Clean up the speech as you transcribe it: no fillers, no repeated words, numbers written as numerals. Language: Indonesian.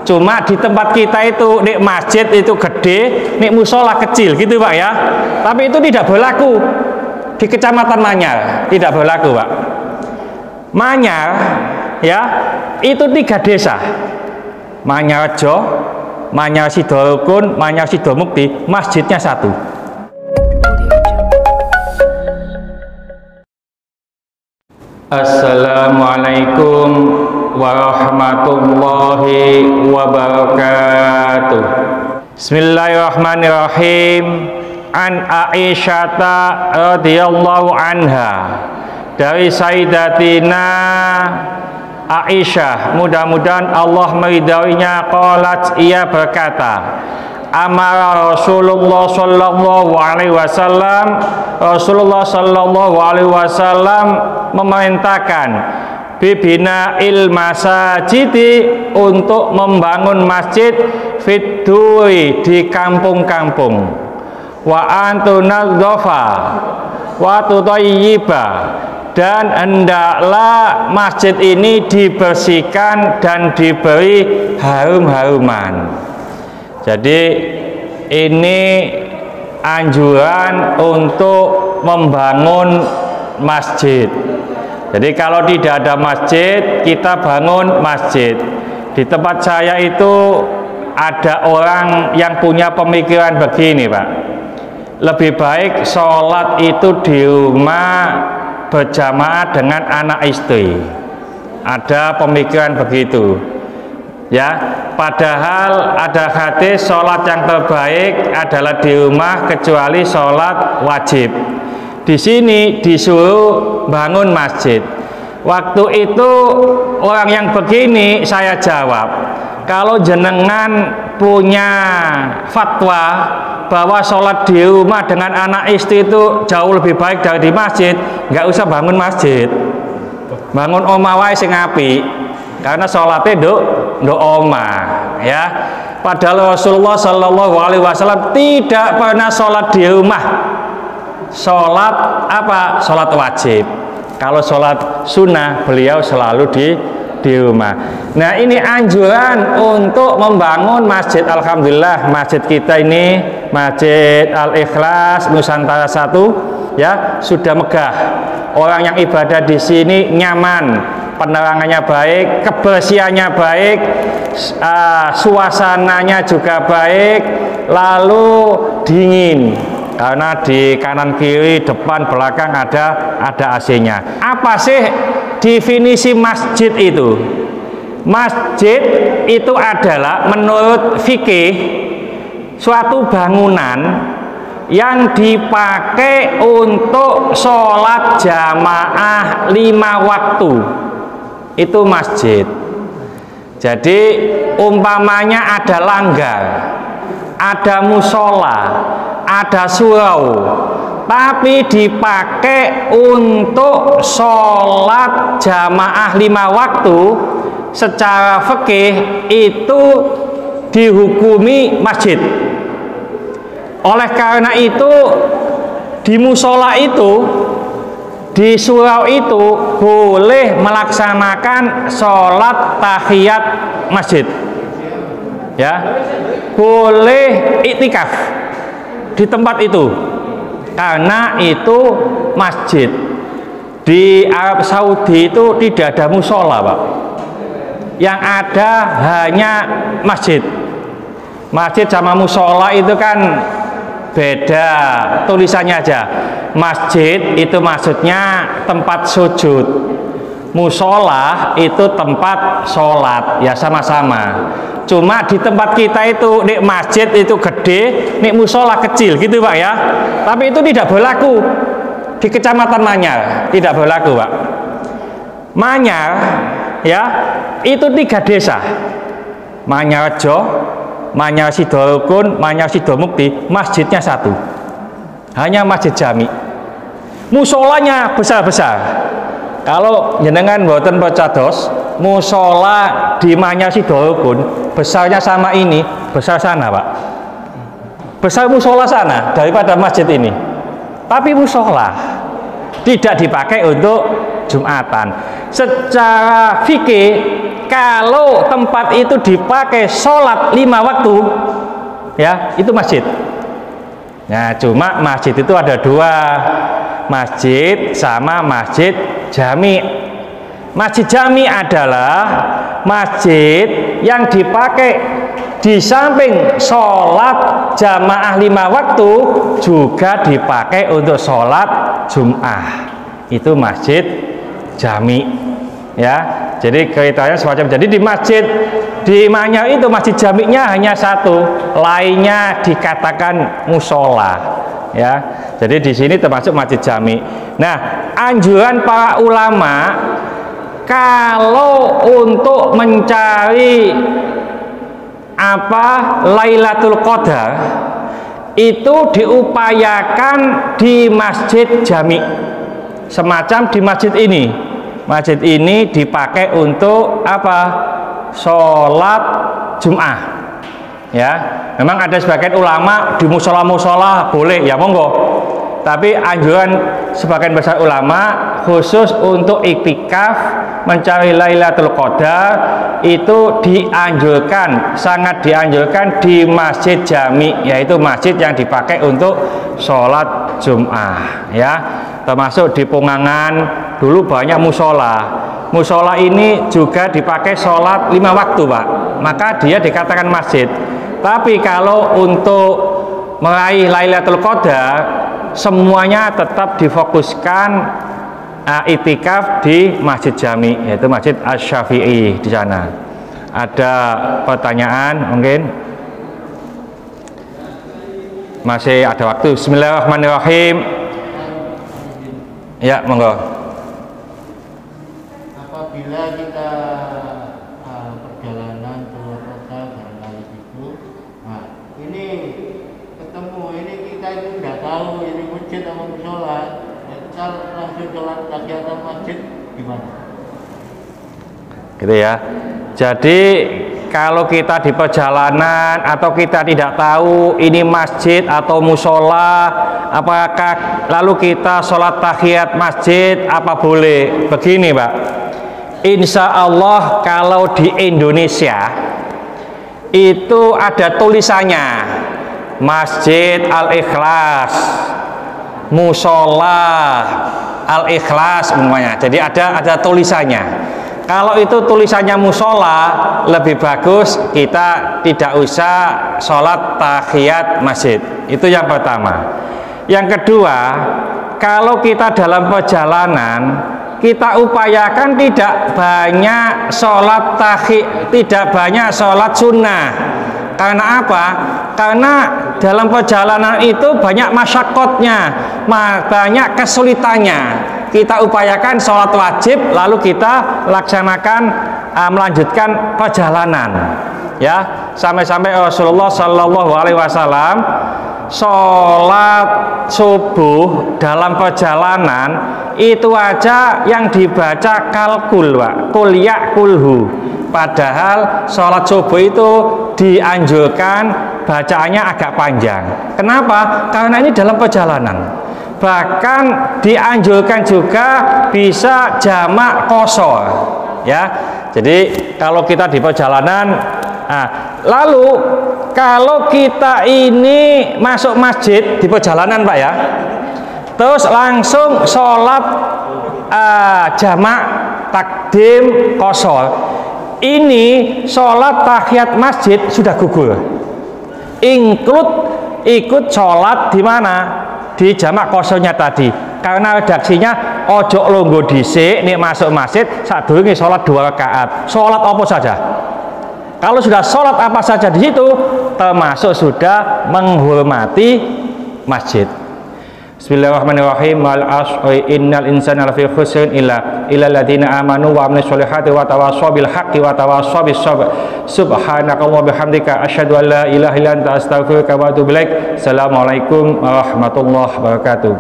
Cuma di tempat kita itu, nek masjid itu gede, nek musola kecil gitu Pak ya. Tapi itu tidak berlaku di Kecamatan Manyar, tidak berlaku Pak. Manyar ya, itu 3 desa. Manyarjo, Manyar Sidorukun, Manyar Sidomukti, masjidnya 1. Assalamualaikum warahmatullahi wabarakatuh. Bismillahirrahmanirrahim. An Aisyata radhiyallahu anha, dari Sayyidatina Aisyah, mudah-mudahan Allah meridainya, qalat, ia berkata, amara Rasulullah sallallahu alaihi wasallam, Rasulullah sallallahu alaihi wasallam memerintahkan bibina il masajidi, untuk membangun masjid, fitdui, di kampung-kampung, wa antunadzafa wa tutayyiba, dan hendaklah masjid ini dibersihkan dan diberi harum-haruman. Jadi ini anjuran untuk membangun masjid. Jadi kalau tidak ada masjid, kita bangun masjid. Di tempat saya itu ada orang yang punya pemikiran begini Pak, lebih baik sholat itu di rumah berjamaah dengan anak istri. Ada pemikiran begitu ya, padahal ada hadis sholat yang terbaik adalah di rumah kecuali sholat wajib. Di sini disuruh bangun masjid. Waktu itu orang yang begini saya jawab, kalau jenengan punya fatwa bahwa sholat di rumah dengan anak istri itu jauh lebih baik dari di masjid, nggak usah bangun masjid, bangun omah wae sing apik, karena sholatnya do omah ya. Padahal Rasulullah Shallallahu Alaihi Wasallam tidak pernah sholat di rumah. Sholat apa? Sholat wajib. Kalau sholat sunnah beliau selalu di rumah. Nah ini anjuran untuk membangun masjid. Alhamdulillah masjid kita ini, Masjid Al-Ikhlas Nusantara 1 ya, sudah megah. Orang yang ibadah di sini nyaman, penerangannya baik, kebersihannya baik, suasananya juga baik, lalu dingin. Karena di kanan kiri depan belakang ada AC-nya. Apa sih definisi masjid itu? Masjid itu adalah menurut fikih suatu bangunan yang dipakai untuk sholat jamaah 5 waktu. Itu masjid. Jadi umpamanya ada langgar, ada musola, ada surau, tapi dipakai untuk sholat jamaah 5 waktu, secara fikih itu dihukumi masjid. Oleh karena itu di musola itu, di surau itu boleh melaksanakan sholat tahiyat masjid ya, boleh iktikaf di tempat itu karena itu masjid. Di Arab Saudi itu tidak ada musola Pak, yang ada hanya masjid. Masjid sama musola itu kan beda tulisannya aja. Masjid itu maksudnya tempat sujud, musola itu tempat sholat, ya sama-sama. Cuma di tempat kita itu, nek masjid itu gede, nek musola kecil gitu Pak ya. Tapi itu tidak berlaku di Kecamatan Manyar, tidak berlaku Pak. Manyar ya, itu 3 desa. Manyarjo, Manyar Sidorukun, Manyar Sidomukti, masjidnya 1. Hanya masjid jami. Musolanya besar-besar. Kalau jenengan mboten percados, musola di Manyar Sidorukun besarnya sama ini, besar sana Pak. Besar musola sana daripada masjid ini. Tapi musola tidak dipakai untuk Jumatan. Secara fikih, kalau tempat itu dipakai sholat 5 waktu, ya itu masjid. Nah, cuma masjid itu ada 2, masjid sama masjid jami. Masjid jami adalah masjid yang dipakai di samping sholat jamaah 5 waktu juga dipakai untuk sholat Jum'ah. Itu masjid jami, ya. Jadi kaitannya semacam, jadi di masjid di Manyar itu masjid jaminya hanya 1, lainnya dikatakan musola, ya. Jadi di sini termasuk masjid jami. Nah, anjuran para ulama kalau untuk mencari Lailatul Qadar itu diupayakan di masjid jami, semacam di masjid ini. Masjid ini dipakai untuk sholat Jum'ah, ya. Memang ada sebagian ulama di musola-musola boleh, ya monggo. Tapi anjuran sebagian besar ulama khusus untuk iktikaf mencari Lailatul Qadar itu dianjurkan, sangat dianjurkan di masjid jami, yaitu masjid yang dipakai untuk sholat Jum'ah, ya. Termasuk di Pungangan dulu banyak musola. Musola ini juga dipakai sholat 5 waktu, Pak. Maka dia dikatakan masjid. Tapi kalau untuk meraih Lailatul Qadar, semuanya tetap difokuskan iktikaf di Masjid Jami, yaitu Masjid Asy-Syafi'i di sana. Ada pertanyaan mungkin? Masih ada waktu. Bismillahirrahmanirrahim. Ya, monggo. Apabila kita perjalanan keluar kota barangkali itu, nah ini ketemu, ini kita itu nggak tahu ini masjid atau musola, kita langsung sholat tahiyat masjid gimana? Gitu ya. Jadi kalau kita di perjalanan atau kita tidak tahu ini masjid atau musola, apakah lalu kita sholat tahiyat masjid, apa boleh? Begini, Pak. Insya Allah kalau di Indonesia itu ada tulisannya Masjid Al-Ikhlas, musola Al-Ikhlas semuanya. Jadi ada tulisannya. Kalau itu tulisannya musola, lebih bagus kita tidak usah sholat tahiyat masjid. Itu yang pertama. Yang kedua, kalau kita dalam perjalanan, kita upayakan tidak banyak sholat tidak banyak sholat sunnah. Karena apa? Karena dalam perjalanan itu banyak masyakkotnya, banyak kesulitannya. Kita upayakan sholat wajib, lalu kita laksanakan melanjutkan perjalanan, ya. Sampai-sampai Rasulullah Shallallahu Alaihi Wasallam sholat subuh dalam perjalanan itu aja yang dibaca kalkul, Pak, kul ya kulhu. Padahal sholat subuh itu dianjurkan bacaannya agak panjang. Kenapa? Karena ini dalam perjalanan. Bahkan dianjurkan juga bisa jamak qashar, ya. Jadi kalau kita di perjalanan, lalu kalau kita ini masuk masjid di perjalanan, Pak, ya, terus langsung sholat jamak takdim qashar, ini sholat tahiyat masjid sudah gugur, ikut sholat di mana? Di jamak qasharnya tadi. Karena redaksinya ojo longgo dhisik nek masuk masjid sadurunge sholat 2 rakaat. Sholat apa saja? Kalau sudah sholat apa saja di situ termasuk sudah menghormati masjid. Bismillahirrahmanirrahim. Wal 'ashri innal insana lafi khusrin illa alladziina aamanu wa 'amilus sholihati wa tawassaw bil haqqi wa tawassaw bis sabr. Subhanakallahumma bihamdika asyhadu an la ilaha illa anta astaghfiruka wa atubu ilaik. Assalamualaikum warahmatullahi wabarakatuh.